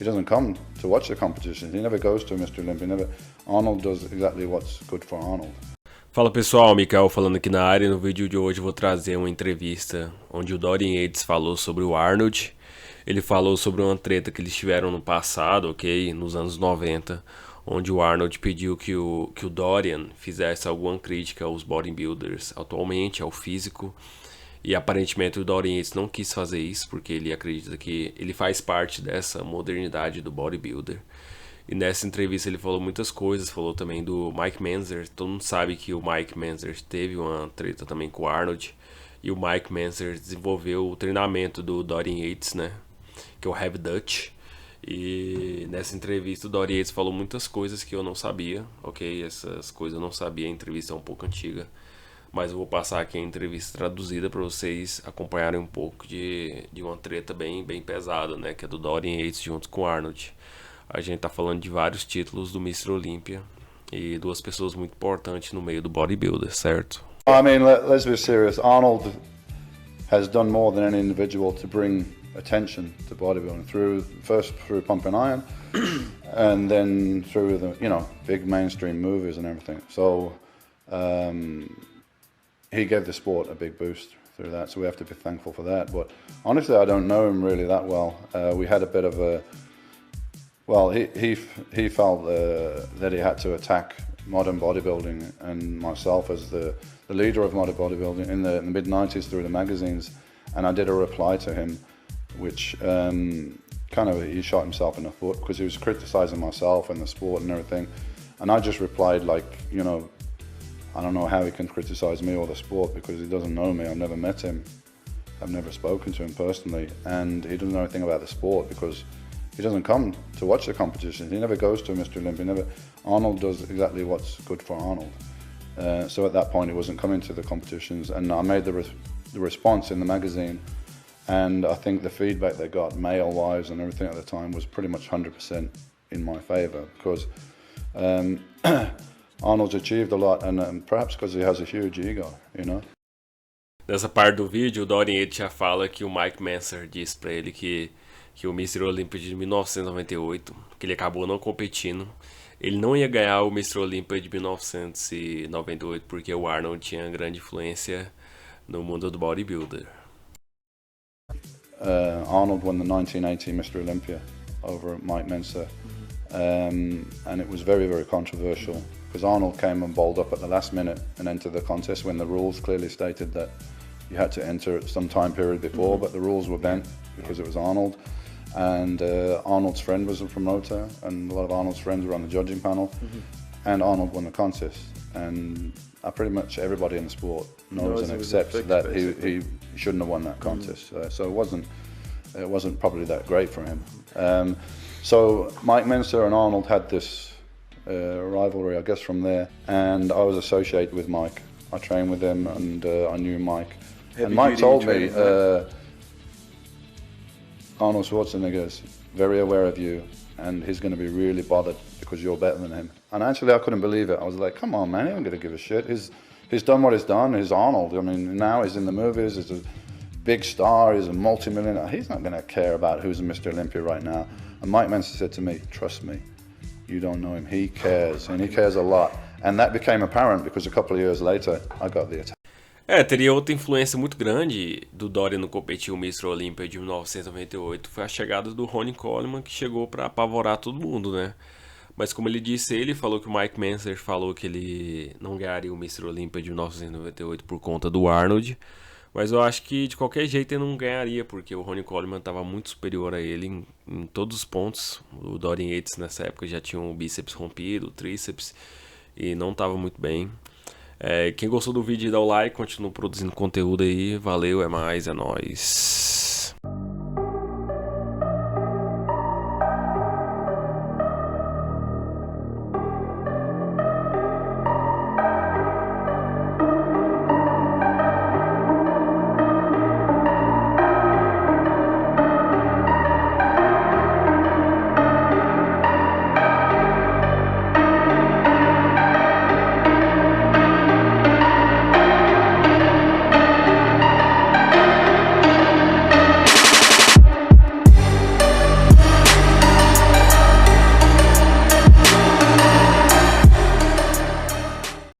He doesn't come to watch the competitions. He never goes to Mr. Olympia. Arnold does exactly what's good for Arnold. Fala pessoal, Mikael falando aqui na área. No vídeo de hoje eu vou trazer uma entrevista onde o Dorian Yates falou sobre o Arnold. Ele falou sobre uma treta que eles tiveram no passado, ok? Nos anos 90, onde o Arnold pediu que o Dorian fizesse alguma crítica aos bodybuilders atualmente, ao físico. E aparentemente o Dorian Yates não quis fazer isso, porque ele acredita que ele faz parte dessa modernidade do bodybuilder. E nessa entrevista ele falou muitas coisas, falou também do Mike Mentzer. Todo mundo sabe que o Mike Mentzer teve uma treta também com o Arnold. E o Mike Mentzer desenvolveu o treinamento do Dorian Yates, né? Que é o Heavy Dutch. E nessa entrevista o Dorian Yates falou muitas coisas que eu não sabia, ok? Essas coisas eu não sabia, a entrevista é um pouco antiga. Mas eu vou passar aqui a entrevista traduzida para vocês acompanharem um pouco de uma treta bem pesada, né? Que é do Dorian Yates junto com o Arnold. A gente tá falando de vários títulos do Mr. Olympia e duas pessoas muito importantes no meio do bodybuilder, certo? I mean, let's be serious. Arnold has done more than any individual to bring attention to bodybuilding first through pumping iron, and then through the big mainstream movies and everything. So he gave the sport a big boost through that. So we have to be thankful for that. But honestly, I don't know him really that well. We had a bit of a he felt that he had to attack modern bodybuilding and myself as the leader of modern bodybuilding in the mid-90s through the magazines, and I did a reply to him, which he shot himself in the foot because he was criticizing myself and the sport and everything, and I just replied like, I don't know how he can criticize me or the sport because he doesn't know me. I've never met him, I've never spoken to him personally, and he doesn't know anything about the sport because he doesn't come to watch the competitions. He never goes to Mr. Olympia. Arnold does exactly what's good for Arnold. So at that point, he wasn't coming to the competitions, and I made the response in the magazine. And I think the feedback they got, male-wise and everything at the time, was pretty much 100% in my favor because Arnold's achieved a lot, and perhaps because he has a huge ego, Nessa parte do vídeo, o Dorian Yates já fala que o Mike Mentzer disse pra ele que o Mr. Olympia de 1998, que ele acabou não competindo, ele não ia ganhar o Mr. Olympia de 1998 porque o Arnold tinha grande influência no mundo do bodybuilder. Arnold won the 1980 Mr. Olympia over Mike Mentzer, and it was very, very controversial because Arnold came and bowled up at the last minute and entered the contest when the rules clearly stated that you had to enter at some time period before, but the rules were bent because it was Arnold. And Arnold's friend was a promoter, and a lot of Arnold's friends were on the judging panel, and Arnold won the contest. And pretty much everybody in the sport knows and accepts that he shouldn't have won that contest. So it wasn't probably that great for him. So Mike Mentzer and Arnold had this rivalry, I guess, from there. And I was associated with Mike. I trained with him, and I knew Mike. And Mike told me, Arnold Schwarzenegger is very aware of you, and he's going to be really bothered because you're better than him. And actually, I couldn't believe it. I was like, come on, man, he ain't going to give a shit. He's done what he's done. He's Arnold. I mean, now he's in the movies. He's a big star. He's a multi-millionaire. He's not going to care about who's a Mr. Olympia right now. And Mike Mentzer said to me, trust me, you don't know him. He cares, and he cares a lot. And that became apparent because a couple of years later, I got the attack. Teria outra influência muito grande do Dorian no competir o Mr. Olympia de 1998, foi a chegada do Ronnie Coleman, que chegou para apavorar todo mundo, né? Mas como ele disse, ele falou que o Mike Mentzer falou que ele não ganharia o Mr. Olympia de 1998 por conta do Arnold, mas eu acho que de qualquer jeito ele não ganharia, porque o Ronnie Coleman estava muito superior a ele em todos os pontos. O Dorian Yates nessa época já tinha o bíceps rompido, o tríceps, e não estava muito bem. Quem gostou do vídeo, dá o like, continua produzindo conteúdo aí. Valeu, é nóis.